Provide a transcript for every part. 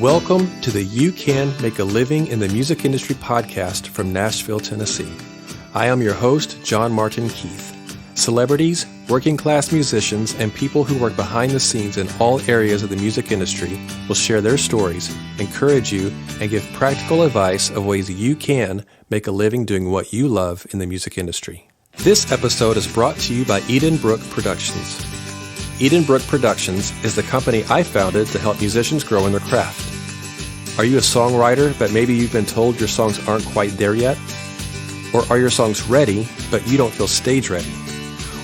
Welcome to the You Can Make a Living in the Music Industry podcast from Nashville, Tennessee. I am your host, John Martin Keith. Celebrities, working class musicians, and people who work behind the scenes in all areas of the music industry will share their stories, encourage you, and give practical advice of ways you can make a living doing what you love in the music industry. This episode is brought to you by Edenbrook Productions. Edenbrook Productions is the company I founded to help musicians grow in their craft. Are you a songwriter, but maybe you've been told your songs aren't quite there yet? Or are your songs ready, but you don't feel stage ready?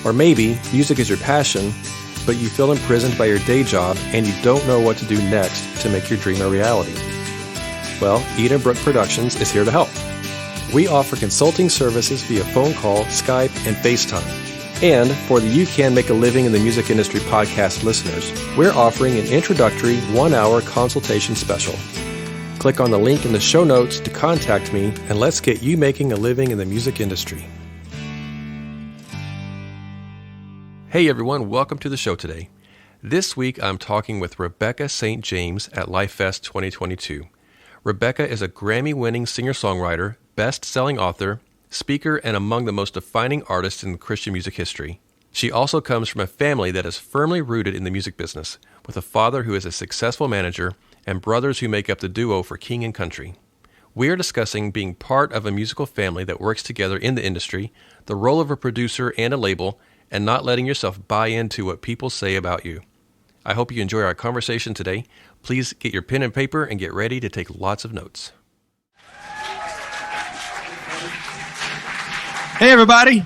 Or maybe music is your passion, but you feel imprisoned by your day job and you don't know what to do next to make your dream a reality. Well, Edenbrook Productions is here to help. We offer consulting services via phone call, Skype, and FaceTime. And for the You Can Make a Living in the Music Industry podcast listeners, we're offering an introductory 1-hour consultation special. Click on the link in the show notes to contact me, and let's get you making a living in the music industry. Hey everyone, welcome to the show today. This week I'm talking with Rebecca St. James at Lifest 2022. Rebecca is a Grammy-winning singer-songwriter, best-selling author, speaker, and among the most defining artists in Christian music history. She also comes from a family that is firmly rooted in the music business, with a father who is a successful manager and brothers who make up the duo for King and Country. We are discussing being part of a musical family that works together in the industry, the role of a producer and a label, and not letting yourself buy into what people say about you. I hope you enjoy our conversation today. Please get your pen and paper and get ready to take lots of notes. Hey everybody,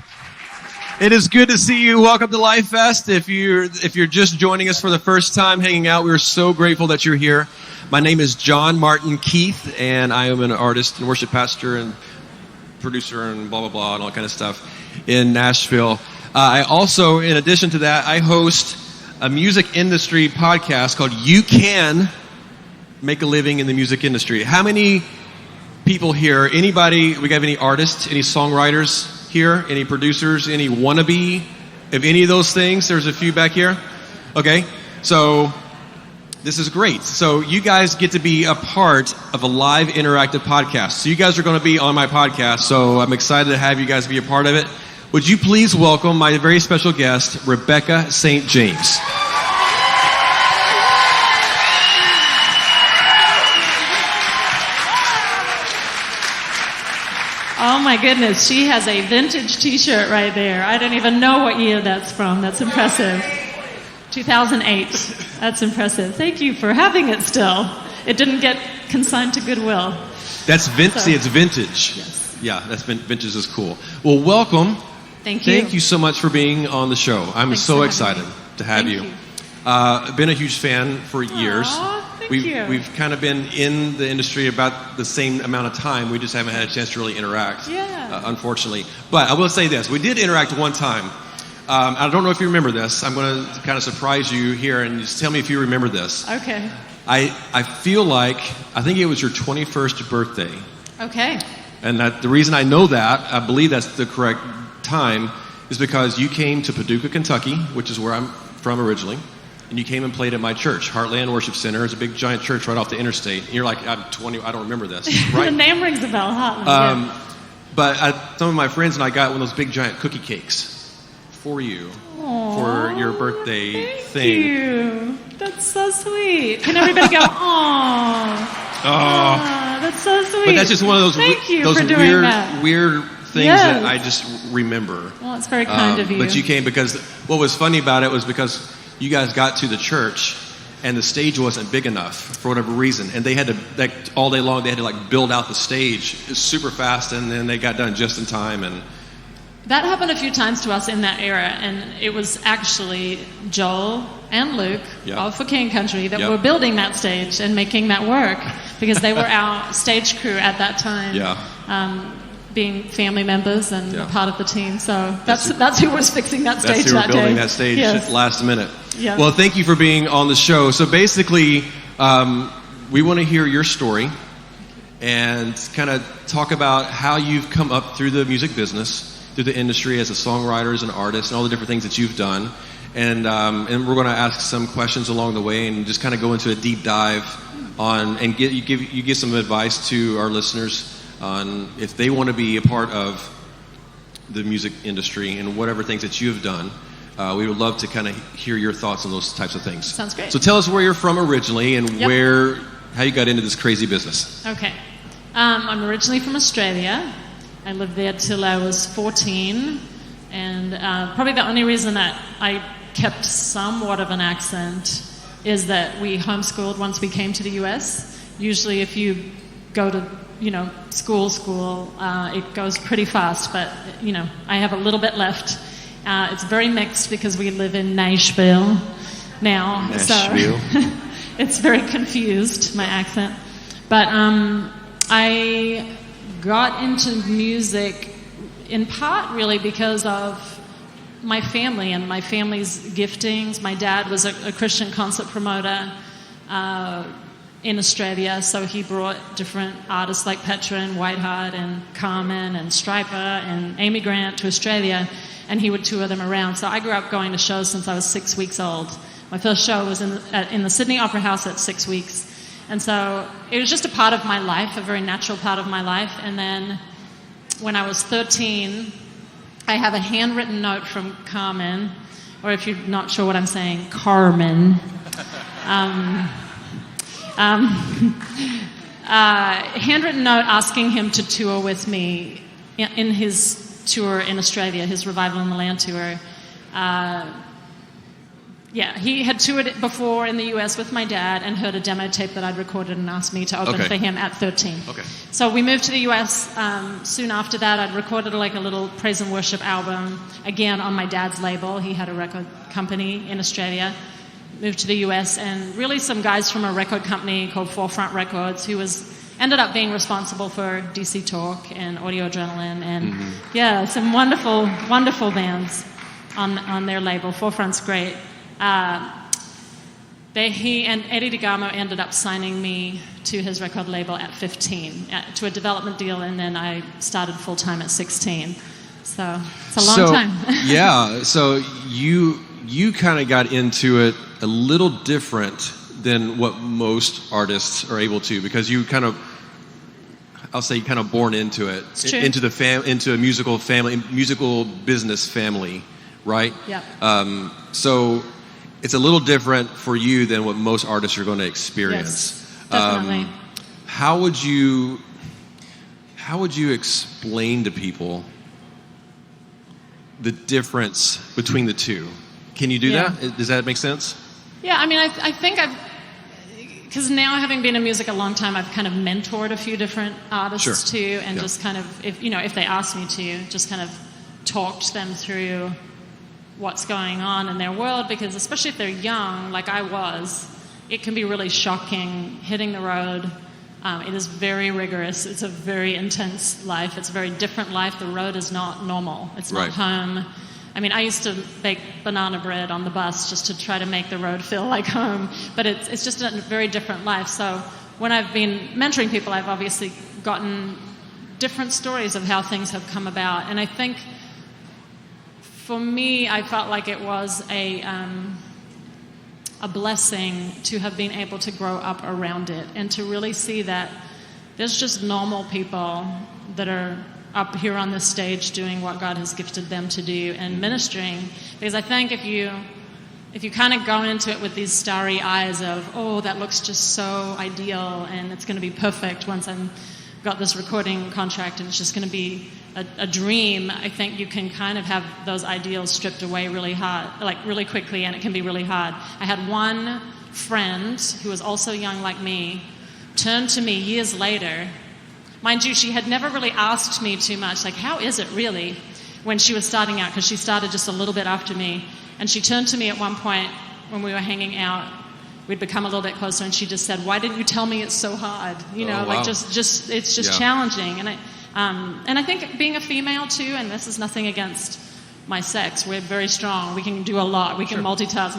it is good to see you. Welcome to Lifest. If you're just joining us for the first time hanging out, we're so grateful that you're here. My name is John Martin Keith, and I am an artist and worship pastor and producer and blah, blah, blah, and all kind of stuff in Nashville. I also, in addition to that, I host a music industry podcast called You Can Make a Living in the Music Industry. How many people here, anybody, we have any artists, any songwriters here, any producers, any wannabe of any of those things? There's a few back here. Okay, so this is great. So you guys get to be a part of a live interactive podcast. So you guys are going to be on my podcast, so I'm excited to have you guys be a part of it. Would you please welcome my very special guest, Rebecca St. James. Oh my goodness, she has a vintage t-shirt right there. I don't even know what year that's from. That's impressive. 2008. That's impressive. Thank you for having it still. It didn't get consigned to Goodwill. That's vintage. So, it's vintage. Yes. Yeah, that's vintage is cool. Well, welcome. Thank you. Thank you so much for being on the show. I'm Thanks so for excited to have Thank you. I've been a huge fan for years. Thank you. We've kind of been in the industry about the same amount of time. We just haven't had a chance to really interact, unfortunately. But I will say this. We did interact one time. I don't know if you remember this. I'm going to kind of surprise you here and just tell me if you remember this. Okay. I feel like, I think it was your 21st birthday. Okay. And the reason I know that, I believe that's the correct time, is because you came to Paducah, Kentucky, which is where I'm from originally, and you came and played at my church, Heartland Worship Center. It's a big giant church right off the interstate. And you're like, I'm 20, I don't remember this, right? The name rings a bell, Heartland. But some of my friends and I got one of those big giant cookie cakes for you. Aww, for your birthday thank thing. You. That's so sweet. Can everybody go, aww. That's so sweet. But that's just one of those, Thank you those for doing weird things that I just remember. Well, it's very kind of you. But you came because what was funny about it was because you guys got to the church and the stage wasn't big enough for whatever reason. And they had to, all day long, they had to build out the stage super fast, and then they got done just in time. And that happened a few times to us in that era, and it was actually Joel and Luke, all for King Country, that were building that stage and making that work, because they were our stage crew at that time, being family members and part of the team. So that's who was fixing that stage that day. That's who were building that stage at the last minute. Yeah. Well, thank you for being on the show. So basically, we want to hear your story and kind of talk about how you've come up through the music business, through the industry as a songwriter, as an artist, and all the different things that you've done. And we're going to ask some questions along the way and just kind of go into a deep dive on and you give some advice to our listeners on if they want to be a part of the music industry and whatever things that you've done. We would love to kind of hear your thoughts on those types of things. Sounds great. So tell us where you're from originally and how you got into this crazy business. Okay. I'm originally from Australia. I lived there till I was 14. And probably the only reason that I kept somewhat of an accent is that we homeschooled once we came to the US. Usually if you go to, school, it goes pretty fast. But, I have a little bit left. It's very mixed because we live in Nashville now. Nashville. So it's very confused, my accent. But I got into music in part really because of my family and my family's giftings. My dad was a Christian concert promoter in Australia, so he brought different artists like Petra and Whiteheart and Carmen and Striper and Amy Grant to Australia, and he would tour them around. So I grew up going to shows since I was 6 weeks old. My first show was in the Sydney Opera House at 6 weeks. And so it was just a part of my life, a very natural part of my life. And then when I was 13, I have a handwritten note from Carmen, or if you're not sure what I'm saying, Carmen. Handwritten note asking him to tour with me in his tour in Australia, his Revival in the Land tour. He had toured it before in the US with my dad and heard a demo tape that I'd recorded and asked me to open for him at 13. Okay. So we moved to the US. Soon after that, I'd recorded like a little praise and worship album, again on my dad's label. He had a record company in Australia. Moved to the US, and really some guys from a record company called Forefront Records, who ended up being responsible for DC Talk and Audio Adrenaline, and some wonderful, wonderful bands on their label. Forefront's great. He and Eddie DeGarmo ended up signing me to his record label at 15, to a development deal, and then I started full-time at 16. So it's a long time. So you kind of got into it a little different than what most artists are able to, because you kind of, I'll say, kind of born into it, into a musical family, musical business family, right? Yeah. So it's a little different for you than what most artists are going to experience. Yes, definitely. How would you explain to people the difference between the two? Can you do that? Does that make sense? Yeah, I mean, I think because now having been in music a long time, I've kind of mentored a few different artists too, and just kind of, if they ask me to, just kind of talked them through what's going on in their world, because especially if they're young, like I was, it can be really shocking hitting the road. It is very rigorous. It's a very intense life. It's a very different life. The road is not normal. It's not home. I mean, I used to bake banana bread on the bus just to try to make the road feel like home, but it's just a very different life. So when I've been mentoring people, I've obviously gotten different stories of how things have come about. And I think for me, I felt like it was a blessing to have been able to grow up around it and to really see that there's just normal people that are up here on this stage doing what God has gifted them to do and ministering. Because I think if you kind of go into it with these starry eyes of, oh, that looks just so ideal and it's going to be perfect once I've got this recording contract and it's just going to be a dream, I think you can kind of have those ideals stripped away really hard, like really quickly, and it can be really hard. I had one friend who was also young like me turn to me years later. Mind you, she had never really asked me too much, like, how is it really, when she was starting out, because she started just a little bit after me. And she turned to me at one point when we were hanging out. We'd become a little bit closer, and she just said, why didn't you tell me it's so hard? Like just it's just challenging. And I think being a female too, and this is nothing against my sex, we're very strong. We can do a lot. We can multitask.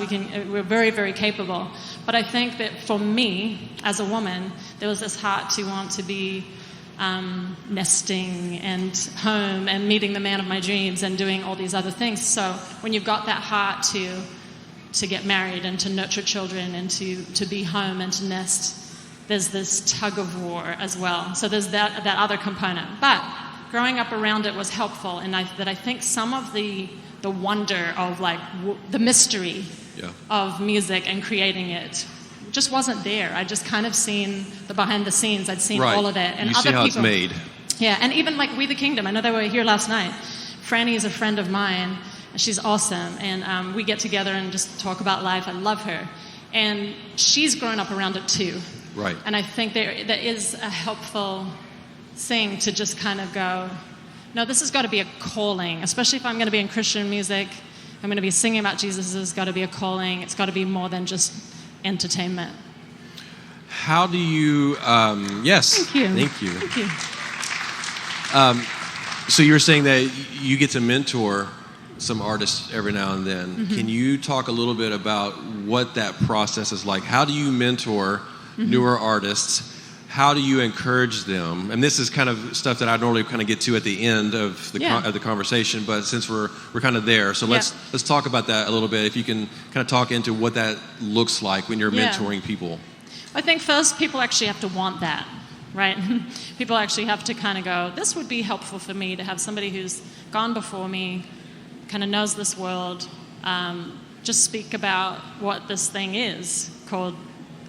We're very, very capable. But I think that for me, as a woman, there was this heart to want to be nesting and home and meeting the man of my dreams and doing all these other things. So when you've got that heart to get married and to nurture children and to be home and to nest, there's this tug of war as well. So there's that other component. But growing up around it was helpful, and I think some of the wonder of like the mystery of music and creating it just wasn't there. I just kind of seen the behind the scenes. I'd seen all of that, and you other see how people, it's made. Yeah, and even like We the Kingdom. I know they were here last night. Franny is a friend of mine. She's awesome, and we get together and just talk about life. I love her, and she's grown up around it too. Right. And I think there is a helpful thing to just kind of go, no, this has got to be a calling, especially if I'm going to be in Christian music. I'm going to be singing about Jesus. It's got to be a calling. It's got to be more than just entertainment. How do you, yes. Thank you. Thank you. Thank you. So you were saying that you get to mentor some artists every now and then. Mm-hmm. Can you talk a little bit about what that process is like? How do you mentor newer artists? How do you encourage them? And this is kind of stuff that I normally kind of get to at the end of the conversation, but since we're kind of there, so let's talk about that a little bit. If you can kind of talk into what that looks like when you're mentoring people. I think first people actually have to want that, right? People actually have to kind of go, this would be helpful for me to have somebody who's gone before me, kind of knows this world, just speak about what this thing is called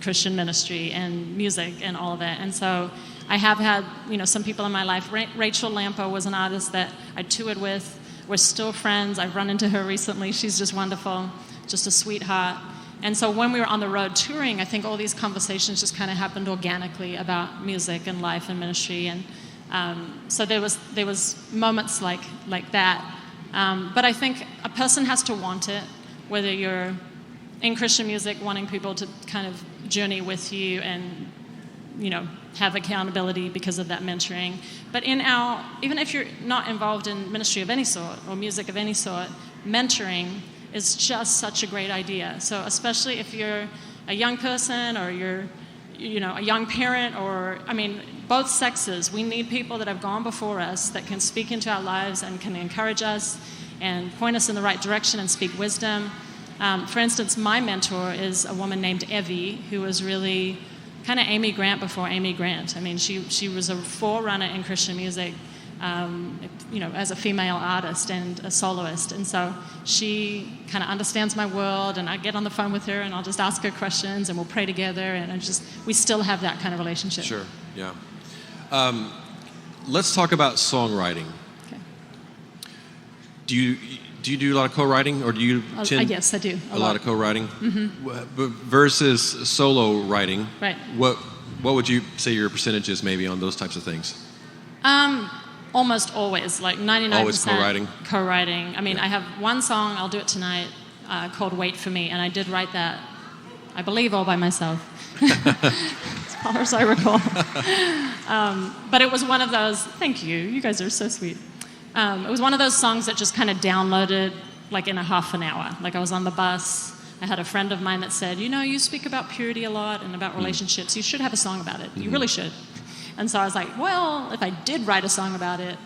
Christian ministry and music and all of that. And so I have had, some people in my life. Rachel Lampo was an artist that I toured with. We're still friends. I've run into her recently. She's just wonderful, just a sweetheart. And so when we were on the road touring, I think all these conversations just kind of happened organically about music and life and ministry. And so there was moments like that. But I think a person has to want it, whether you're in Christian music, wanting people to kind of journey with you and, have accountability because of that mentoring. But even if you're not involved in ministry of any sort or music of any sort, mentoring is just such a great idea. So especially if you're a young person or you're, a young parent both sexes, we need people that have gone before us that can speak into our lives and can encourage us and point us in the right direction and speak wisdom. For instance, my mentor is a woman named Evie, who was really kind of Amy Grant before Amy Grant. I mean, she was a forerunner in Christian music, as a female artist and a soloist. And so she kind of understands my world, and I get on the phone with her and I'll just ask her questions and we'll pray together, and we still have that kind of relationship. Sure, yeah. Let's talk about songwriting. Okay. Do you do a lot of co-writing, or do you tend yes, I do. A lot of co-writing? Mm-hmm. Versus solo writing? Right. What would you say your percentage is maybe on those types of things? Almost always, like 99% Always co-writing? Co-writing. I mean, I have one song, I'll do it tonight, called Wait For Me, and I did write that, I believe, all by myself. As far as I recall. But it was one of those, thank you, you guys are so sweet. It was one of those songs that just kind of downloaded like in a half an hour. Like I was on the bus, I had a friend of mine that said, you speak about purity a lot and about relationships, you should have a song about it. You really should. And so I was like, well, if I did write a song about it,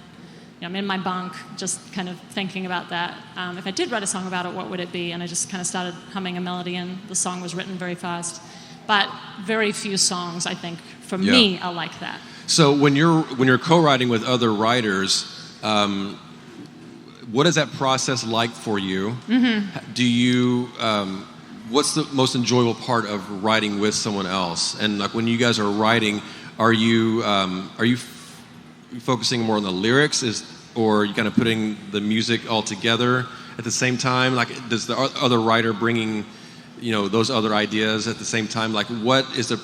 I'm in my bunk just kind of thinking about that. If I did write a song about it, what would it be? And I just kind of started humming a melody, and the song was written very fast. But very few songs, I think, for me, are like that. So when you're co-writing with other writers, what is that process like for you? Mm-hmm. Do you what's the most enjoyable part of writing with someone else? And like when you guys are writing, are you focusing more on the lyrics, or are you kind of putting the music all together at the same time? Like, does the other writer bringing those other ideas at the same time? Like, what is a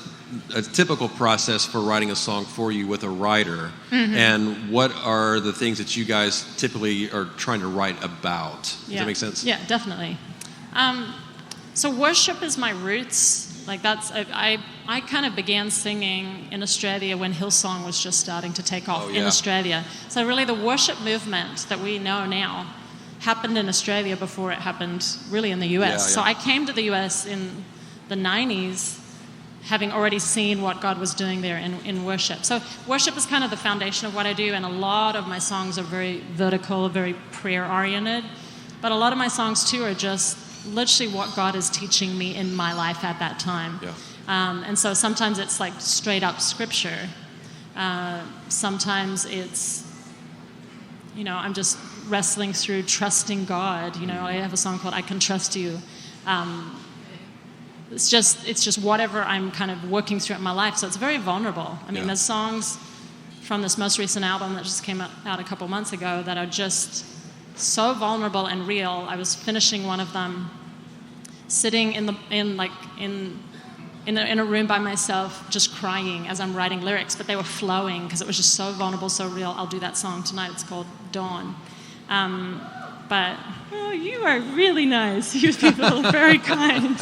typical process for writing a song for you with a writer? Mm-hmm. And what are the things that you guys typically are trying to write about? Does that make sense? Yeah, definitely. So worship is my roots. Like I kind of began singing in Australia when Hillsong was just starting to take off in Australia. So really the worship movement that we know now happened in Australia before it happened really in the US. Yeah. So I came to the US in the 90s having already seen what God was doing there in worship. So worship is kind of the foundation of what I do, and a lot of my songs are very vertical, very prayer-oriented. But a lot of my songs, too, are just literally what God is teaching me in my life at that time. Yeah. And so sometimes it's like straight up scripture. Sometimes it's, I'm just wrestling through trusting God. I have a song called I Can Trust You. It's just whatever I'm kind of working through in my life. So it's very vulnerable. I mean, there's songs from this most recent album that just came out a couple months ago that are just so vulnerable and real. I was finishing one of them, sitting in a room by myself, just crying as I'm writing lyrics, but they were flowing because it was just so vulnerable, so real. I'll do that song tonight. It's called Dawn. But you are really nice. You people are very kind.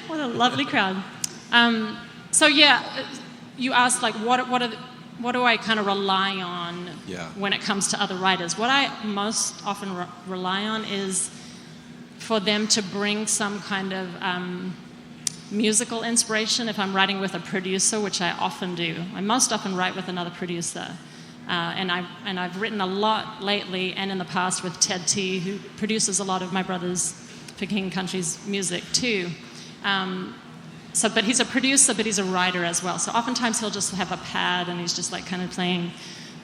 What a lovely crowd. You asked like what do I kind of rely on when it comes to other writers? What I most often rely on is for them to bring some kind of musical inspiration. If I'm writing with a producer, which I often do, I most often write with another producer. And I've written a lot lately and in the past with Ted T, who produces a lot of my brother's For King Country's music too. But he's a producer, but he's a writer as well. So oftentimes he'll just have a pad and he's just like kind of playing,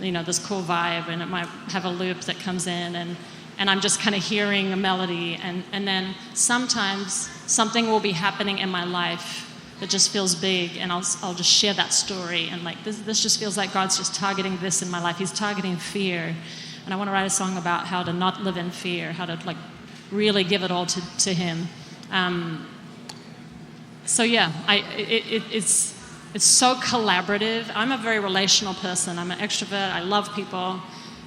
this cool vibe, and it might have a loop that comes in, and I'm just kind of hearing a melody, and then sometimes something will be happening in my life that just feels big, and I'll just share that story, and like this just feels like God's just targeting this in my life. He's targeting fear, and I want to write a song about how to not live in fear, how to like really give it all to Him. It's so collaborative. I'm a very relational person. I'm an extrovert. I love people,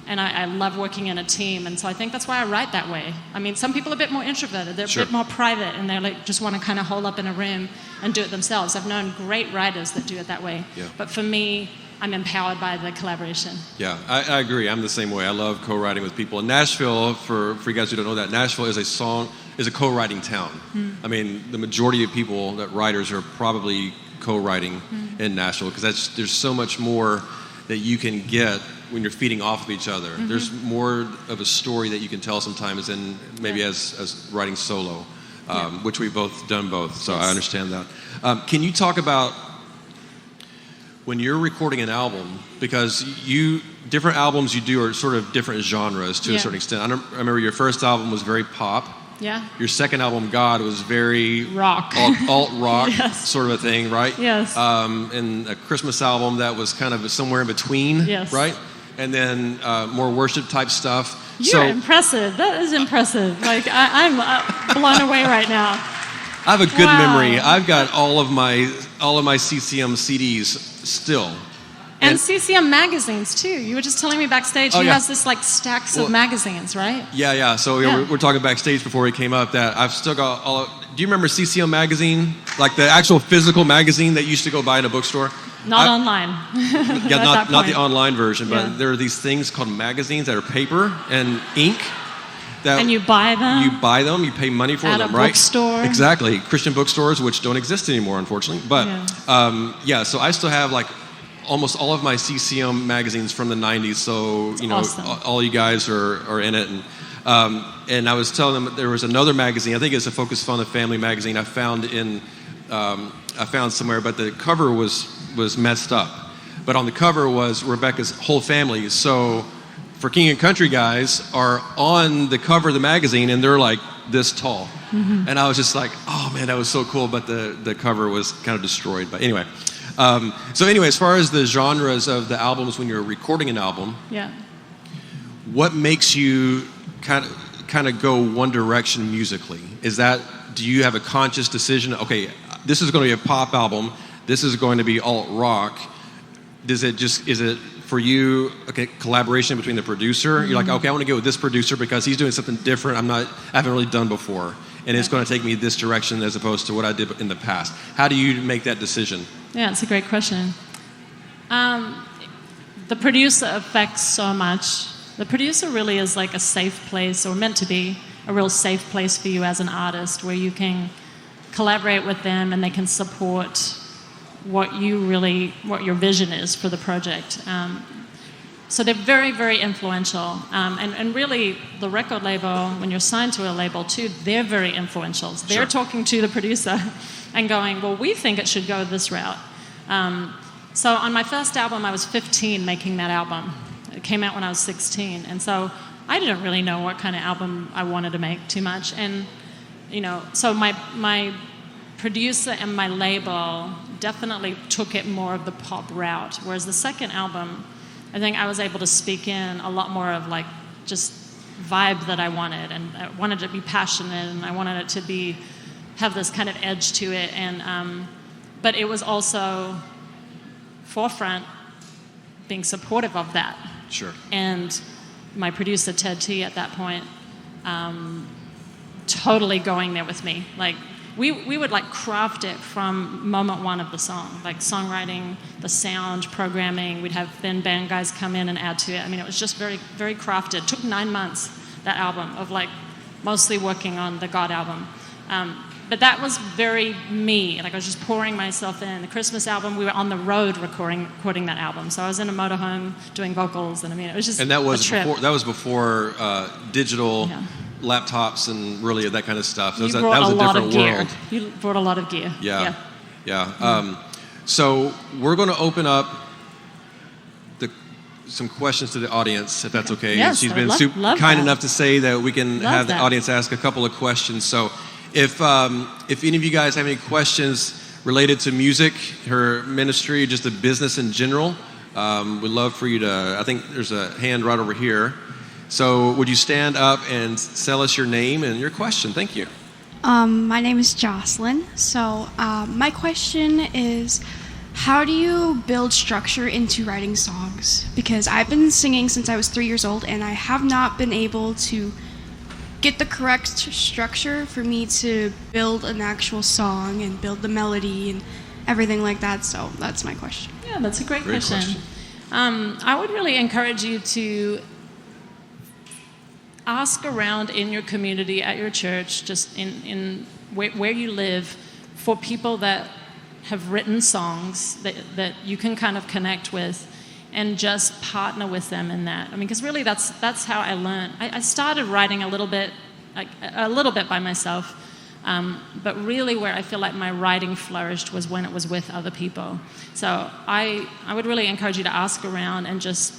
and I love working in a team, and so I think that's why I write that way. I mean, some people are a bit more introverted. They're a bit more private, and they're like just want to kind of hole up in a room and do it themselves. I've known great writers that do it that way. Yeah. But for me, I'm empowered by the collaboration. Yeah, I agree. I'm the same way. I love co-writing with people. In Nashville, for you guys who don't know that, Nashville is a co-writing town. I mean, the majority of people, that writers, are probably co-writing in Nashville, because there's so much more that you can get when you're feeding off of each other. There's more of a story that you can tell sometimes than maybe as writing solo, which we've both done both, so I understand that. Can you talk about when you're recording an album, because different albums you do are sort of different genres to a certain extent. I remember your first album was very pop. Yeah. Your second album, God, was very rock, alt rock sort of a thing, right? Yes. And a Christmas album that was kind of somewhere in between, right? And then more worship type stuff. You're impressive. That is impressive. Like I'm blown away right now. I have a good memory. I've got all of my CCM CDs still. And CCM magazines too. You were just telling me backstage he has this like stacks of magazines, right? Yeah. So we're talking backstage before he came up that I've still got all of. Do you remember CCM magazine? Like the actual physical magazine that you used to go buy in a bookstore? Not online. not the online version, but there are these things called magazines that are paper and ink. And you buy them? You buy them, you pay money for them, right? At a bookstore? Exactly. Christian bookstores, which don't exist anymore, unfortunately. But, so I still have, like, almost all of my CCM magazines from the 90s, so, awesome. All you guys are in it. And I was telling them that there was another magazine, I think it's a Focus Fun of Family magazine I found somewhere, but the cover was messed up. But on the cover was Rebecca's whole family, so For King and Country guys are on the cover of the magazine, and they're like this tall. And I was just like, oh man, that was so cool, but the cover was kind of destroyed. But anyway, as far as the genres of the albums when you're recording an album, what makes you kind of go one direction musically? Do you have a conscious decision, okay, this is going to be a pop album, this is going to be alt rock? Is it for you, collaboration between the producer? You're like, okay, I want to go with this producer because he's doing something different I haven't really done before, and it's going to take me this direction as opposed to what I did in the past. How do you make that decision? Yeah, it's a great question. The producer affects so much. The producer really is like a safe place, or meant to be a real safe place for you as an artist, where you can collaborate with them and they can support what your vision is for the project. So they're very, very influential. And really, the record label, when you're signed to a label too, they're very influential. They're talking to the producer and going, well, we think it should go this route. So on my first album, I was 15 making that album. It came out when I was 16. And so I didn't really know what kind of album I wanted to make too much. And, so my producer and my label definitely took it more of the pop route. Whereas the second album, I think I was able to speak in a lot more of like just vibe that I wanted. And I wanted it to be passionate, and I wanted it to have this kind of edge to it. And but it was also forefront being supportive of that. Sure. And my producer, Ted T, at that point, totally going there with me. Like, we would like craft it from moment one of the song, like songwriting, the sound, programming. We'd have then band guys come in and add to it. I mean, it was just very, very crafted. It took 9 months, that album, of like mostly working on the God album. But that was very me. Like, I was just pouring myself in. The Christmas album, we were on the road recording that album. So I was in a motorhome doing vocals, and I mean, it was just and that was a trip. before digital laptops and really that kind of stuff. So that was a different gear. world. You brought a lot of gear. Yeah. So we're going to open up some questions to the audience, if that's okay. Yes, She's been love kind that. enough to say that we can have the audience ask a couple of questions. So if any of you guys have any questions related to music, her ministry, just the business in general, we'd love for you to, I think there's a hand right over here. So would you stand up and tell us your name and your question? Thank you. My name is Jocelyn. So my question is, how do you build structure into writing songs? Because I've been singing since I was 3 years old, and I have not been able to get the correct structure for me to build an actual song and build the melody and everything like that. So that's my question. Yeah, that's a great question. I would really encourage you to ask around in your community, at your church, just in where you live, for people that have written songs that you can kind of connect with, and just partner with them in that. I mean, because really that's how I learned. I started writing a little bit by myself, but really where I feel like my writing flourished was when it was with other people. So I would really encourage you to ask around and just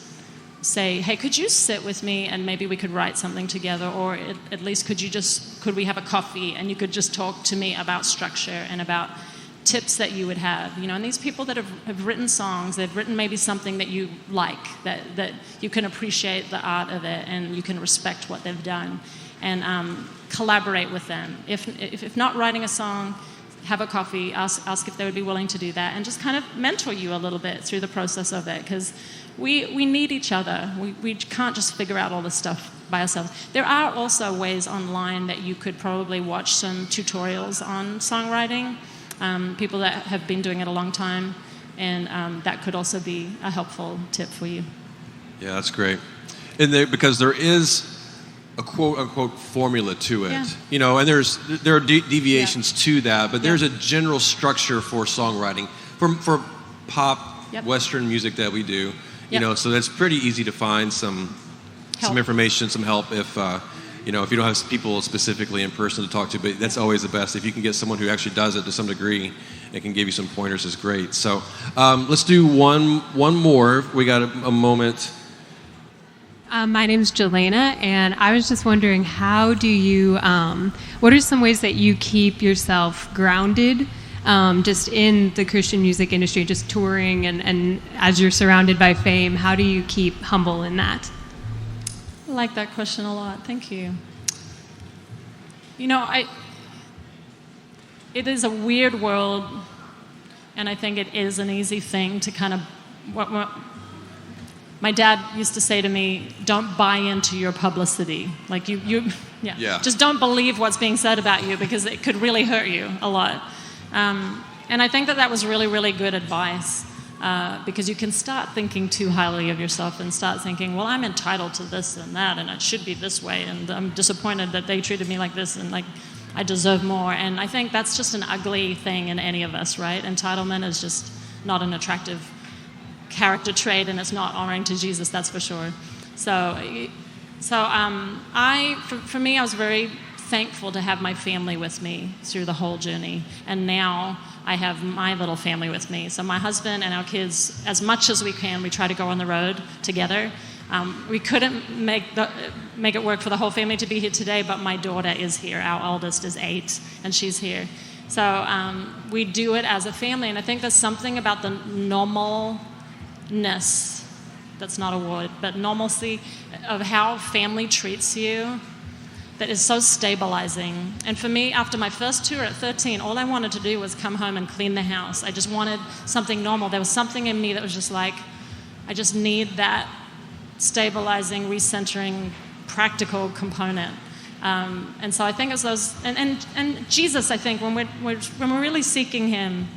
say, hey, could you sit with me and maybe we could write something together, or at least could we have a coffee and you could just talk to me about structure and about tips that you would have, and these people that have written songs, they've written maybe something that you like, that you can appreciate the art of it and you can respect what they've done, and collaborate with them. If not writing a song, have a coffee, ask if they would be willing to do that, and just kind of mentor you a little bit through the process of it, because we need each other. We can't just figure out all this stuff by ourselves. There are also ways online that you could probably watch some tutorials on songwriting, people that have been doing it a long time, and that could also be a helpful tip for you. Yeah, that's great. And because there is a quote-unquote formula to it, and there are deviations to that, but there's a general structure for songwriting, for pop, Western music that we do, so that's pretty easy to find some information, some help if you don't have people specifically in person to talk to, but that's always the best. If you can get someone who actually does it to some degree and can give you some pointers, is great. So let's do one more. We got a moment. My name's Jelena, and I was just wondering, how do you, what are some ways that you keep yourself grounded just in the Christian music industry, just touring and as you're surrounded by fame, how do you keep humble in that? I like that question a lot. Thank you. It is a weird world, and I think it is an easy thing to kind of... my dad used to say to me, don't buy into your publicity. Like, just don't believe what's being said about you, because it could really hurt you a lot. And I think that was really, really good advice. Because you can start thinking too highly of yourself and start thinking, well, I'm entitled to this and that, and it should be this way, and I'm disappointed that they treated me like this, and like I deserve more. And I think that's just an ugly thing in any of us, right? Entitlement is just not an attractive character trait, and it's not honoring to Jesus, that's for sure. So for me, I was very thankful to have my family with me through the whole journey, and now I have my little family with me. So my husband and our kids, as much as we can, we try to go on the road together. We couldn't make it work for the whole family to be here today, but my daughter is here. Our oldest is 8, and she's here. So we do it as a family, and I think there's something about the normalness, that's not a word, but normalcy of how family treats you that is so stabilizing. And for me, after my first tour at 13, all I wanted to do was come home and clean the house. I just wanted something normal. There was something in me that was just like, I just need that stabilizing, recentering, practical component. And so I think it's those, and Jesus, I think, when we're really seeking him,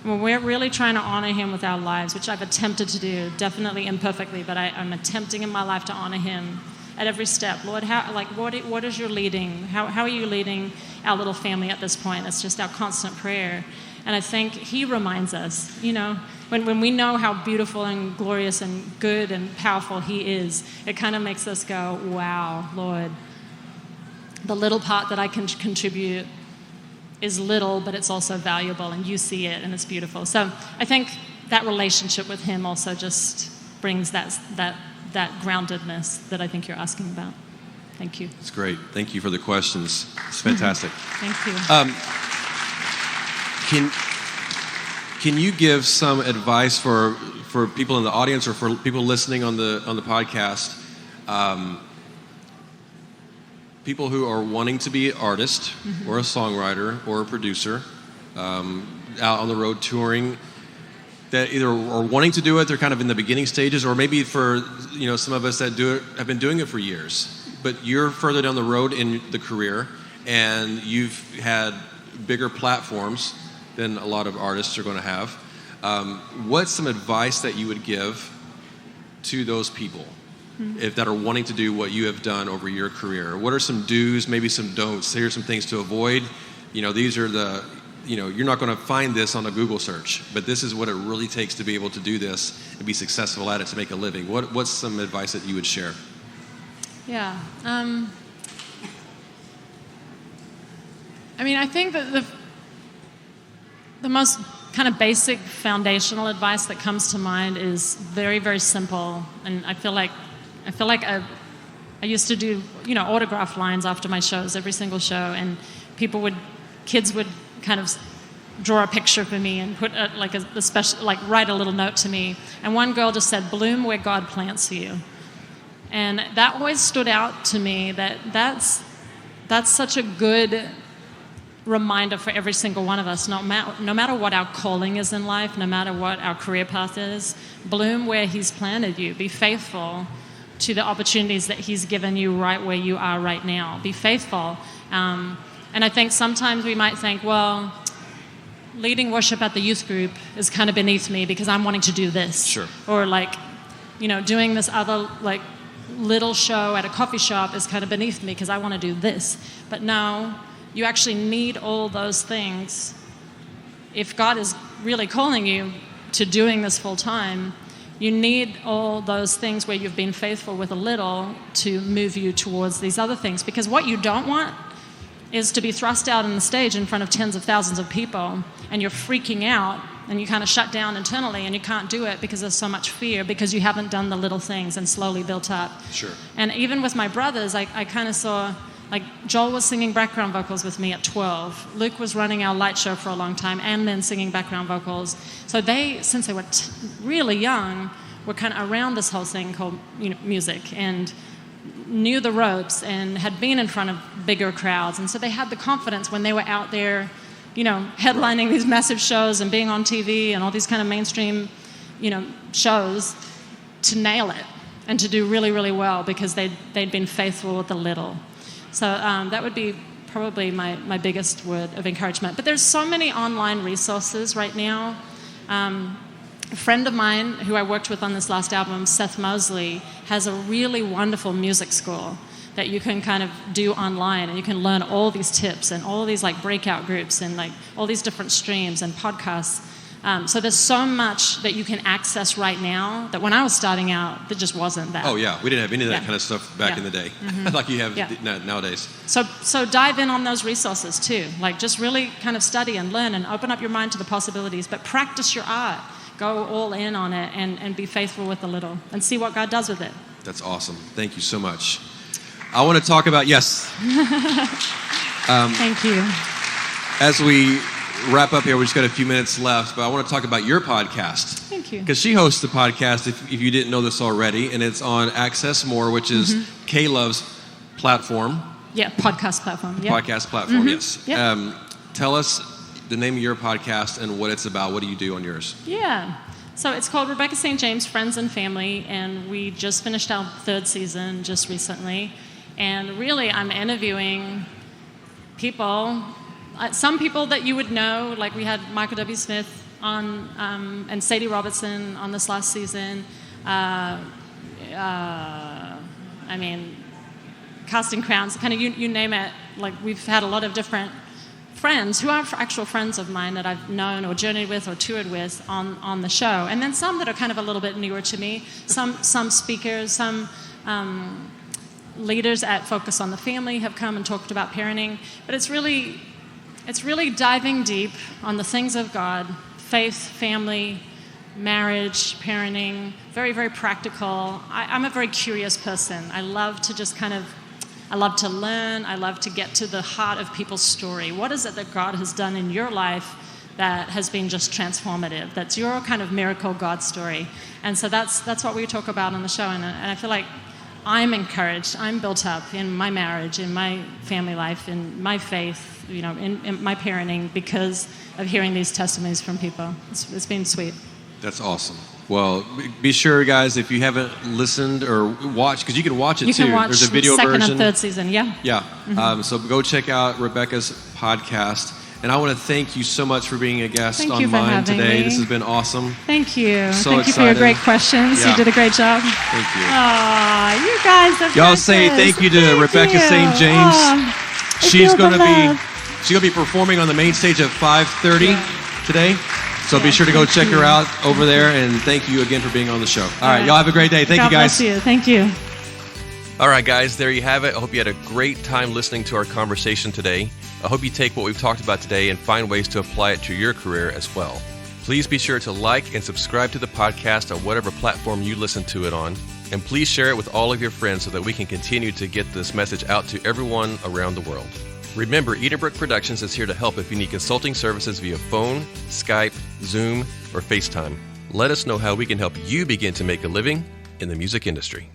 when we're really trying to honor him with our lives, which I've attempted to do, definitely imperfectly, but I'm attempting in my life to honor him at every step. Lord, what is your leading? How are you leading our little family at this point? It's just our constant prayer. And I think he reminds us, when we know how beautiful and glorious and good and powerful he is, it kind of makes us go, wow, Lord, the little part that I can contribute is little, but it's also valuable, and you see it, and it's beautiful. So I think that relationship with him also just brings that groundedness that I think you're asking about. Thank you. It's great. Thank you for the questions. It's fantastic. Thank you. Can you give some advice for people in the audience or for people listening on the podcast? People who are wanting to be an artist or a songwriter or a producer, out on the road touring, that either are wanting to do it, they're kind of in the beginning stages, or maybe for some of us that do it have been doing it for years, but you're further down the road in the career and you've had bigger platforms than a lot of artists are going to have. What's some advice that you would give to those people if that are wanting to do what you have done over your career? What are some do's, maybe some don'ts? Here's some things to avoid. These are the, you're not going to find this on a Google search, but this is what it really takes to be able to do this and be successful at it, to make a living. What's some advice that you would share? Yeah. I think that the most kind of basic foundational advice that comes to mind is very, very simple. And I feel like I used to do, autograph lines after my shows, every single show, and kids would kind of draw a picture for me and put write a little note to me. And one girl just said, "Bloom where God plants you." And that always stood out to me, that's such a good reminder for every single one of us, no matter what our calling is in life, no matter what our career path is. Bloom where he's planted you. Be faithful to the opportunities that he's given you right where you are right now. Be faithful. And I think sometimes we might think, well, leading worship at the youth group is kind of beneath me because I'm wanting to do this. Sure. Or doing this other little show at a coffee shop is kind of beneath me because I want to do this. But no, you actually need all those things. If God is really calling you to doing this full time, you need all those things where you've been faithful with a little to move you towards these other things. Because what you don't want is to be thrust out on the stage in front of tens of thousands of people and you're freaking out and you kind of shut down internally and you can't do it because there's so much fear because you haven't done the little things and slowly built up. Sure. And even with my brothers, I kind of saw, Joel was singing background vocals with me at 12. Luke was running our light show for a long time and then singing background vocals. So they, since they were really young, were kind of around this whole thing called music and knew the ropes and had been in front of bigger crowds. And so they had the confidence when they were out there, headlining these massive shows and being on TV and all these kind of mainstream, shows, to nail it and to do really, really well because they'd been faithful with the little. So that would be probably my biggest word of encouragement. But there's so many online resources right now. A friend of mine who I worked with on this last album, Seth Mosley, has a really wonderful music school that you can kind of do online, and you can learn all these tips and all these breakout groups and all these different streams and podcasts. So there's so much that you can access right now that when I was starting out, there just wasn't that. Oh yeah, we didn't have any of that kind of stuff back in the day, like you have nowadays. So dive in on those resources too. Like just really kind of study and learn and open up your mind to the possibilities, but practice your art. Go all in on it and be faithful with the little and see what God does with it. That's awesome. Thank you so much. I want to talk about, Thank you. As we wrap up here, we just got a few minutes left, but I want to talk about your podcast. Thank you. Because she hosts a podcast, if you didn't know this already, and it's on Access More, which is K-Love's platform. Yeah, podcast platform. Yeah. Podcast platform, yes. Yep. Tell us the name of your podcast and what it's about. What do you do on yours? Yeah. So it's called Rebecca St. James, Friends and Family, and we just finished our 3rd season just recently. And really, I'm interviewing people, some people that you would know, like we had Michael W. Smith on, and Sadie Robertson on this last season. I mean, Casting Crowns, kind of you name it. Like we've had a lot of different friends who are actual friends of mine that I've known or journeyed with or toured with on the show. And then some that are kind of a little bit newer to me, some speakers, some leaders at Focus on the Family have come and talked about parenting. But it's really diving deep on the things of God, faith, family, marriage, parenting, very, very practical. I'm a very curious person. I love to I love to learn. I love to get to the heart of people's story. What is it that God has done in your life that has been just transformative? That's your kind of miracle God story. And so that's what we talk about on the show. And I feel like I'm encouraged. I'm built up in my marriage, in my family life, in my faith, in my parenting because of hearing these testimonies from people. It's been sweet. That's awesome. Well, be sure, guys, if you haven't listened or watched, because you can watch it you too. Can watch There's a video second version. And third season, yeah. Yeah. So go check out Rebecca's podcast. And I want to thank you so much for being a guest on mine today. Me. This has been awesome. Thank you. So thank excited. you for your great questions. Yeah. You did a great job. Thank you. Aw, you guys are Y'all precious. say thank you to Rebecca St. James. She's going to be performing on the main stage at 5:30 today. So be sure to go check her out over there, and thank you again for being on the show. All right, y'all have a great day. Thank you, guys. God bless you. Thank you. All right, guys, there you have it. I hope you had a great time listening to our conversation today. I hope you take what we've talked about today and find ways to apply it to your career as well. Please be sure to like and subscribe to the podcast on whatever platform you listen to it on. And please share it with all of your friends so that we can continue to get this message out to everyone around the world. Remember, Edenbrook Productions is here to help if you need consulting services via phone, Skype, Zoom, or FaceTime. Let us know how we can help you begin to make a living in the music industry.